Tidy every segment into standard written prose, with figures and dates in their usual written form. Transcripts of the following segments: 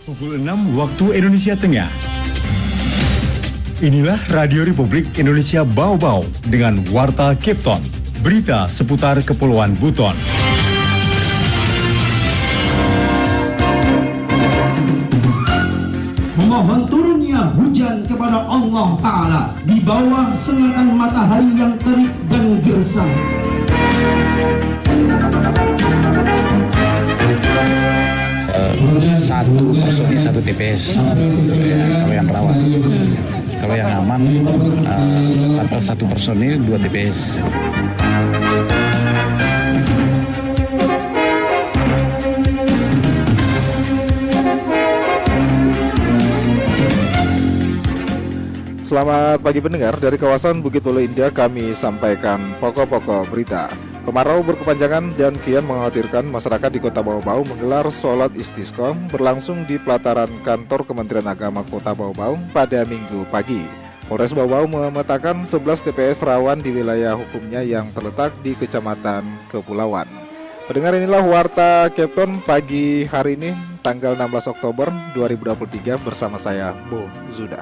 Pukul 6 waktu Indonesia Tengah. Inilah Radio Republik Indonesia Bau-Bau dengan Warta Kepton. Berita seputar Kepulauan Buton. Memohon turunnya hujan kepada Allah Ta'ala di bawah sengatan matahari yang terik dan gersang. Satu personil satu TPS kalau yang perawat. Kalau yang aman satu personil 2 TPS. Selamat pagi pendengar, dari kawasan Bukit Ulu Indah kami sampaikan pokok-pokok berita. Kemarau berkepanjangan dan kian mengkhawatirkan masyarakat di Kota Bau-Bau menggelar sholat istisqa berlangsung di pelataran kantor Kementerian Agama Kota Bau-Bau pada Minggu pagi. Polres Bau-Bau memetakan 11 TPS rawan di wilayah hukumnya yang terletak di Kecamatan Kepulauan. Pendengar, inilah Warta Kepton pagi hari ini, tanggal 16 Oktober 2023 bersama saya, Bo Zuda.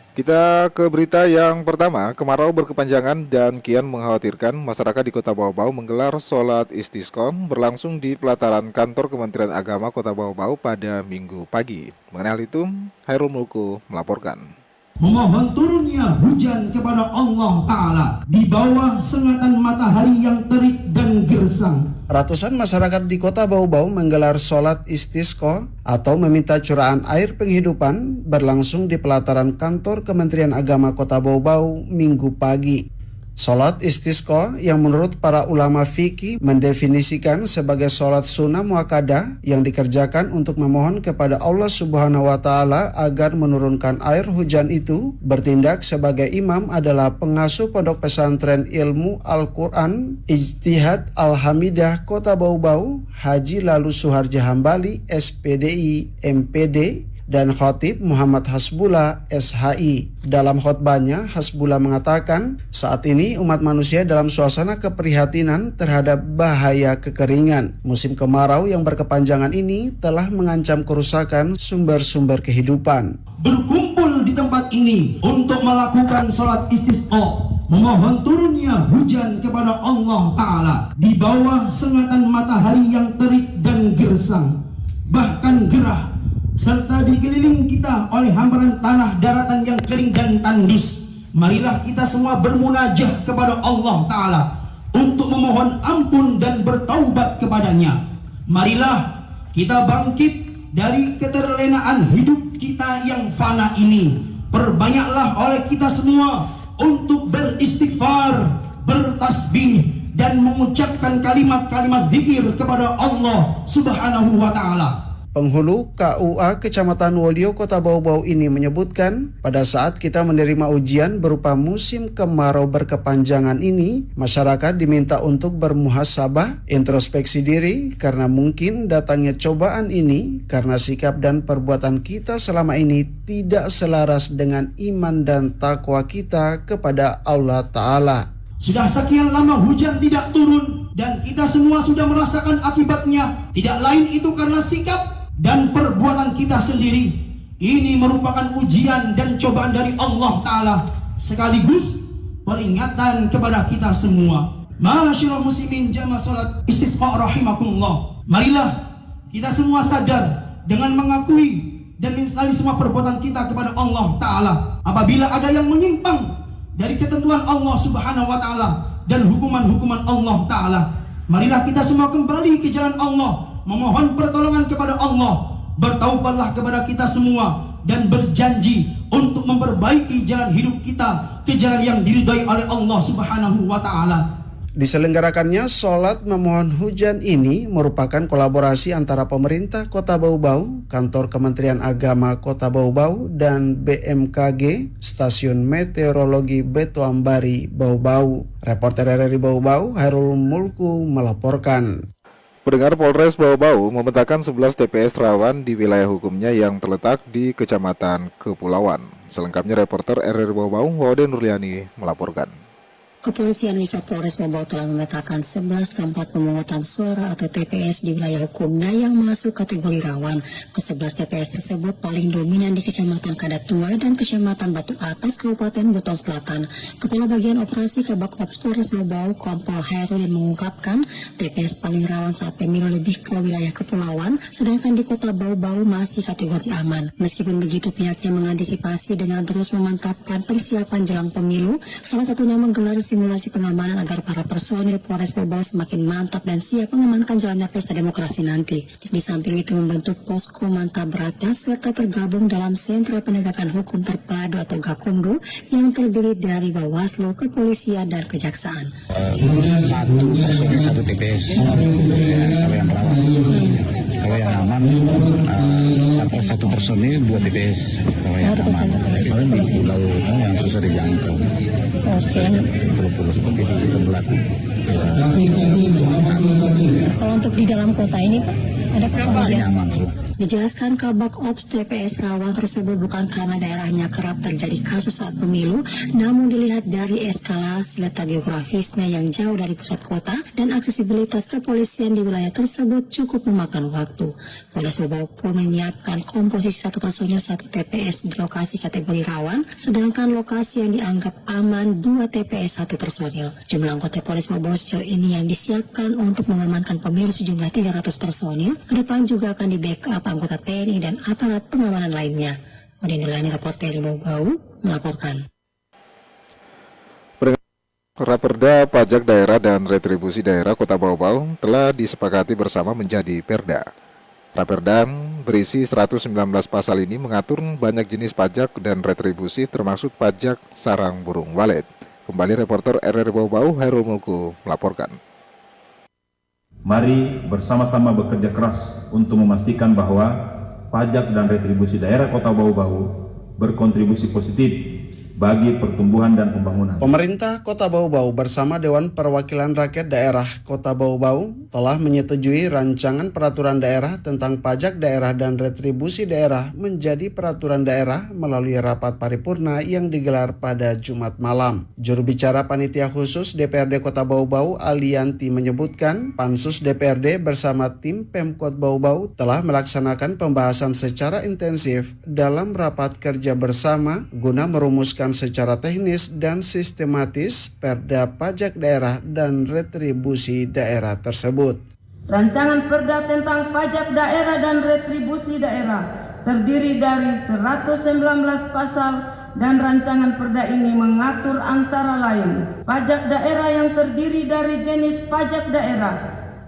Kita ke berita yang pertama. Kemarau berkepanjangan dan kian mengkhawatirkan masyarakat di Kota Bau-Bau menggelar sholat istisqa berlangsung di pelataran kantor Kementerian Agama Kota Bau-Bau pada Minggu pagi. Mengenai hal itu, Hairul Mulku melaporkan. Memohon turunnya hujan kepada Allah Ta'ala di bawah sengatan matahari yang terik dan gersang. Ratusan masyarakat di Kota Bau-Bau menggelar sholat istisqa atau meminta curahan air penghidupan berlangsung di pelataran kantor Kementerian Agama Kota Bau-Bau Minggu pagi. Sholat istisqa yang menurut para ulama fikih mendefinisikan sebagai sholat sunnah muakkadah yang dikerjakan untuk memohon kepada Allah Subhanahu wa Ta'ala agar menurunkan air hujan itu. Bertindak sebagai imam adalah pengasuh Pondok Pesantren Ilmu Al-Quran Ijtihad Al-Hamidah Kota Bau-Bau, Haji Lalu Suharja Hambali, SPDI, MPD, dan Khatib Muhammad Hasbullah SHI. Dalam khotbahnya, Hasbullah mengatakan, saat ini umat manusia dalam suasana keprihatinan terhadap bahaya kekeringan. Musim kemarau yang berkepanjangan ini telah mengancam kerusakan sumber-sumber kehidupan. Berkumpul di tempat ini untuk melakukan sholat istisqa, memohon turunnya hujan kepada Allah Ta'ala di bawah sengatan matahari yang terik dan gersang, bahkan gerah, serta dikeliling kita oleh hamparan tanah daratan yang kering dan tandus. Marilah kita semua bermunajah kepada Allah Ta'ala untuk memohon ampun dan bertaubat kepadanya. Marilah kita bangkit dari keterlenaan hidup kita yang fana ini. Perbanyaklah oleh kita semua untuk beristighfar, bertasbih, dan mengucapkan kalimat-kalimat zikir kepada Allah Subhanahu wa Ta'ala. Penghulu KUA Kecamatan Wolio Kota Bau-Bau ini menyebutkan, pada saat kita menerima ujian berupa musim kemarau berkepanjangan ini, masyarakat diminta untuk bermuhasabah, introspeksi diri, karena mungkin datangnya cobaan ini karena sikap dan perbuatan kita selama ini tidak selaras dengan iman dan takwa kita kepada Allah Ta'ala. Sudah sekian lama hujan tidak turun dan kita semua sudah merasakan akibatnya. Tidak lain itu karena sikap dan perbuatan kita sendiri. Ini merupakan ujian dan cobaan dari Allah Ta'ala, sekaligus peringatan kepada kita semua. Masyaallah muslimin jamaah salat istisqa rahimakumullah. Marilah kita semua sadar dengan mengakui dan menyesali semua perbuatan kita kepada Allah Ta'ala. Apabila ada yang menyimpang dari ketentuan Allah Subhanahu wa Ta'ala dan hukuman-hukuman Allah Ta'ala, marilah kita semua kembali ke jalan Allah, memohon pertolongan kepada Allah, bertaubatlah kepada kita semua, dan berjanji untuk memperbaiki jalan hidup kita ke jalan yang diridhai oleh Allah Subhanahu wa Ta'ala. Diselenggarakannya sholat memohon hujan ini merupakan kolaborasi antara pemerintah Kota Bau-Bau, Kantor Kementerian Agama Kota Bau-Bau, dan BMKG, Stasiun Meteorologi Betoambari Bau-Bau. Reporter RRI Bau-Bau, Hairul Mulku melaporkan. Pendengar, Polres Bau-Bau memetakan 11 TPS rawan di wilayah hukumnya yang terletak di Kecamatan Kepulauan. Selengkapnya reporter RRI Bau-Bau, Waude Nurliani melaporkan. Kepolisian Resort Polres Bau Bau telah memetakan 11 tempat pemungutan suara atau TPS di wilayah hukumnya yang masuk kategori rawan. Ke-11 TPS tersebut paling dominan di Kecamatan Kadat Tua dan Kecamatan Batu Atas, Kabupaten Buton Selatan. Kepala Bagian Operasi Kabak Ops Polres Bau Bau, Kompol Hairudin mengungkapkan TPS paling rawan saat pemilu lebih ke wilayah kepulauan, sedangkan di Kota Bau Bau masih kategori aman. Meskipun begitu, pihaknya mengantisipasi dengan terus memantapkan persiapan jelang pemilu, salah satunya menggelar simulasi pengamanan agar para personil Polres Bau Bau semakin mantap dan siap mengamankan jalannya pesta demokrasi nanti. Di samping itu membentuk posko mantap beratnya serta tergabung dalam sentra penegakan hukum terpadu atau Gakumdu yang terdiri dari Bawaslu, Kepolisian dan Kejaksaan. Satu TPS kalau yang rawan. Kalau yang aman satu personil 2 TPS. Kalau yang aman kemarin di Pulau yang susah dijangkau. Oke. Pulau seperti di sebelah. Kalau untuk di dalam kota ini Pak, ada Masih aman tuh. Dijelaskan Kabak Ops TPS rawan tersebut bukan karena daerahnya kerap terjadi kasus saat pemilu, namun dilihat dari eskalasi letak geografisnya yang jauh dari pusat kota dan aksesibilitas kepolisian di wilayah tersebut cukup memakan waktu. Polres Bau Bau pun menyiapkan komposisi 1 personil 1 TPS di lokasi kategori rawan, sedangkan lokasi yang dianggap aman 2 TPS 1 personil. Jumlah anggota Polres Bau Bau sejauh ini yang disiapkan untuk mengamankan pemilu sejumlah 300 personil, ke depan juga akan di-backup anggota TNI dan aparat pengamanan lainnya. Udin Nurlani, reporter Bau Bau, melaporkan. Raperda Pajak Daerah dan Retribusi Daerah Kota Bau Bau telah disepakati bersama menjadi Perda. Raperda berisi 119 pasal ini mengatur banyak jenis pajak dan retribusi termasuk pajak sarang burung walet. Kembali reporter RRI Bau Bau, Hairul Mulku melaporkan. Mari bersama-sama bekerja keras untuk memastikan bahwa pajak dan retribusi daerah Kota Bau Bau berkontribusi positif bagi pertumbuhan dan pembangunan. Pemerintah Kota Bau Bau bersama Dewan Perwakilan Rakyat Daerah Kota Bau Bau telah menyetujui rancangan peraturan daerah tentang pajak daerah dan retribusi daerah menjadi peraturan daerah melalui rapat paripurna yang digelar pada Jumat malam. Juru bicara Panitia Khusus DPRD Kota Bau Bau, Alianti, menyebutkan Pansus DPRD bersama tim Pemkot Bau Bau telah melaksanakan pembahasan secara intensif dalam rapat kerja bersama guna merumuskan secara teknis dan sistematis Perda Pajak Daerah dan Retribusi Daerah tersebut. Rancangan Perda tentang pajak daerah dan retribusi daerah terdiri dari 119 pasal dan rancangan Perda ini mengatur antara lain pajak daerah yang terdiri dari jenis pajak daerah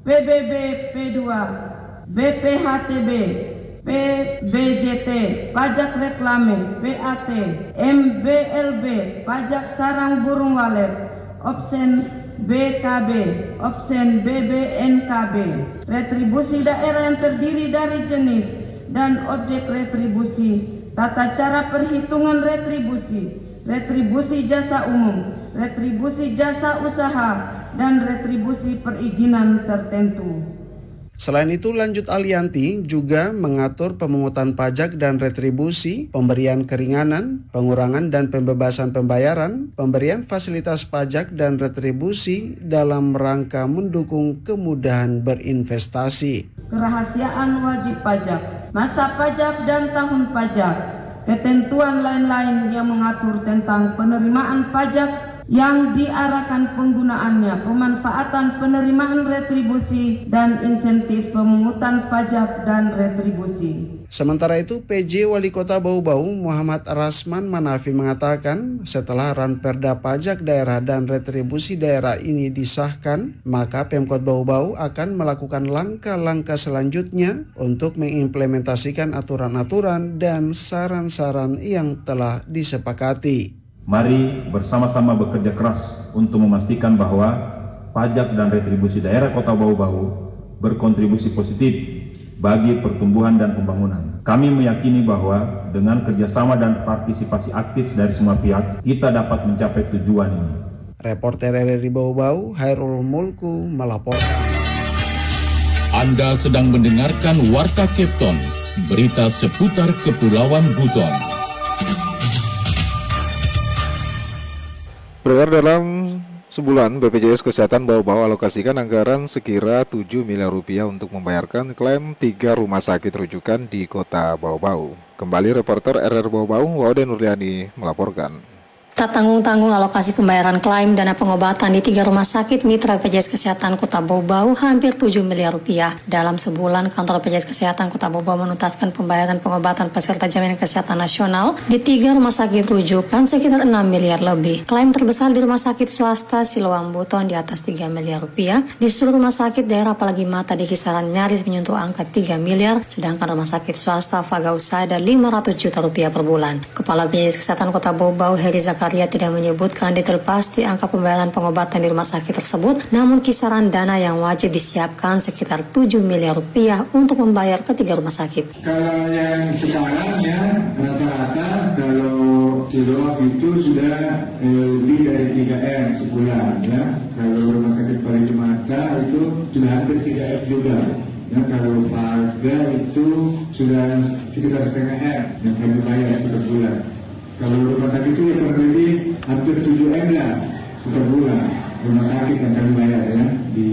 PBB, P2, BPHTB, PBJT, pajak reklame, PAT, MBLB, pajak sarang burung walet, opsen BKB, opsen BBNKB, retribusi daerah yang terdiri dari jenis dan objek retribusi, tata cara perhitungan retribusi, retribusi jasa umum, retribusi jasa usaha, dan retribusi perizinan tertentu. Selain itu, lanjut Alianti juga mengatur pemungutan pajak dan retribusi, pemberian keringanan, pengurangan dan pembebasan pembayaran, pemberian fasilitas pajak dan retribusi dalam rangka mendukung kemudahan berinvestasi. Kerahasiaan wajib pajak, masa pajak dan tahun pajak, ketentuan lain-lain yang mengatur tentang penerimaan pajak yang diarahkan penggunaannya, pemanfaatan penerimaan retribusi dan insentif pemungutan pajak dan retribusi. Sementara itu, PJ Wali Kota Bau Bau Muhammad Rasman Manafi mengatakan setelah Ranperda Pajak Daerah dan Retribusi Daerah ini disahkan, maka Pemkot Bau Bau akan melakukan langkah-langkah selanjutnya untuk mengimplementasikan aturan-aturan dan saran-saran yang telah disepakati. Mari bersama-sama bekerja keras untuk memastikan bahwa pajak dan retribusi daerah Kota Bau Bau berkontribusi positif bagi pertumbuhan dan pembangunan. Kami meyakini bahwa dengan kerjasama dan partisipasi aktif dari semua pihak, kita dapat mencapai tujuan ini. Reporter RRI Bau Bau, Hairul Mulku melaporkan. Anda sedang mendengarkan Warta Kepton, berita seputar Kepulauan Buton. Berada dalam Sebulan BPJS Kesehatan Bau-Bau alokasikan anggaran sekira 7 miliar rupiah untuk membayarkan klaim 3 rumah sakit rujukan di kota Bau-Bau. Kembali reporter RR Bau-Bau, Waude Nurliani melaporkan. Tak tanggung-tanggung alokasi pembayaran klaim dana pengobatan di 3 rumah sakit mitra BPJS Kesehatan Kota Bau-Bau hampir 7 miliar rupiah. Dalam sebulan, kantor BPJS Kesehatan Kota Bau-Bau menuntaskan pembayaran pengobatan peserta jaminan kesehatan nasional di 3 rumah sakit rujukan sekitar 6 miliar lebih. Klaim terbesar di rumah sakit swasta Siloam Buton di atas 3 miliar rupiah. Di seluruh rumah sakit daerah apalagi mata di kisaran nyaris menyentuh angka 3 miliar, sedangkan rumah sakit swasta Fagausada 500 juta rupiah per bulan. Kepala BPJS Kesehatan Kota Bau-Bau Heri Zakaria tidak menyebutkan detail pasti angka pembayaran pengobatan di rumah sakit tersebut, namun kisaran dana yang wajib disiapkan sekitar 7 miliar rupiah untuk membayar ke 3 rumah sakit. Kalau yang sekarang ya rata-rata kalau Siloam itu sudah lebih dari 3M sebulan ya. Kalau rumah sakit Parimata itu sudah hampir 3M juga. Ya, kalau Paga itu sudah sekitar setengah M yang kami bayar setiap bulan. Kalau rumah sakit itu ya kurang lebih hampir 7M lah setiap bulan rumah sakit yang kami bayar ya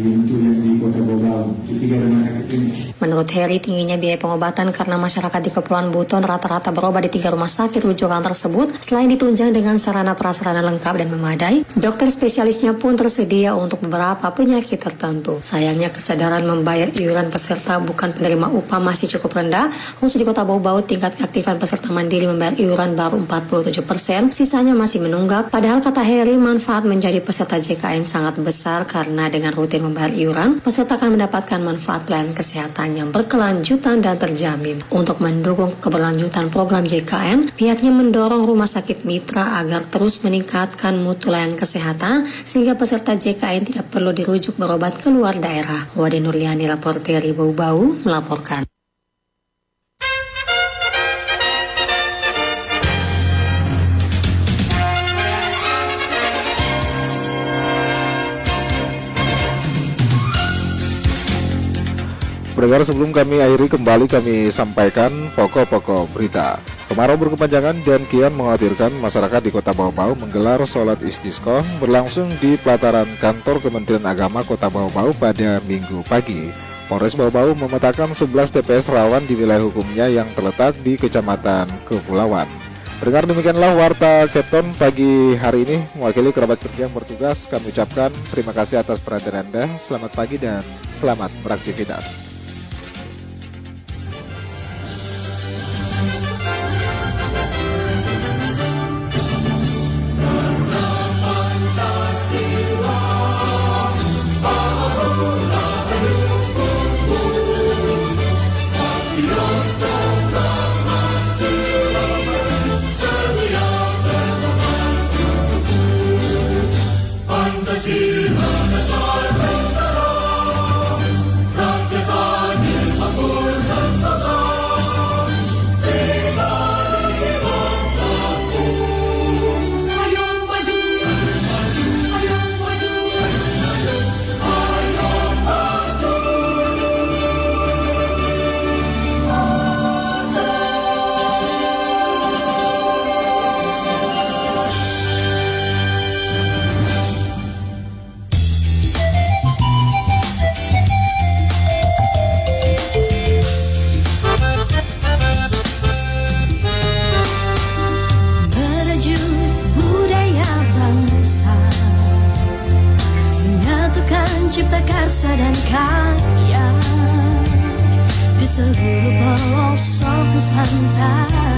untuk yang di Kota Bau-Bau di 3 rumah sakit ini. Menurut Heri, tingginya biaya pengobatan karena masyarakat di Kepulauan Buton rata-rata berobat di 3 rumah sakit rujukan tersebut. Selain ditunjang dengan sarana prasarana lengkap dan memadai, dokter spesialisnya pun tersedia untuk beberapa penyakit tertentu. Sayangnya kesadaran membayar iuran peserta bukan penerima upah masih cukup rendah. Khusus di Kota Bau-Bau, tingkat keaktifan peserta mandiri membayar iuran baru 47%, sisanya masih menunggak. Padahal kata Heri, manfaat menjadi peserta JKN sangat besar karena dengan rutin membayar iuran, peserta akan mendapatkan manfaat pelayanan kesehatan yang berkelanjutan dan terjamin. Untuk mendukung keberlanjutan program JKN, pihaknya mendorong rumah sakit mitra agar terus meningkatkan mutu layanan kesehatan sehingga peserta JKN tidak perlu dirujuk berobat ke luar daerah. Waude Nurliani, reporter Bau-Bau, melaporkan. Pendengar, sebelum kami akhiri, kembali kami sampaikan pokok-pokok berita. Kemarau berkepanjangan dan kian mengkhawatirkan masyarakat di Kota Bau-Bau menggelar sholat istisqa berlangsung di pelataran kantor Kementerian Agama Kota Bau-Bau pada Minggu pagi. Polres Bau-Bau memetakan 11 TPS rawan di wilayah hukumnya yang terletak di Kecamatan Kepulauan. Pendengar, demikianlah Warta Kepton pagi hari ini. Mewakili kerabat kerja yang bertugas, kami ucapkan terima kasih atas perhatian Anda. Selamat pagi dan selamat beraktivitas. Cipta karsa dan karya di seluruh pelosok Nusantara.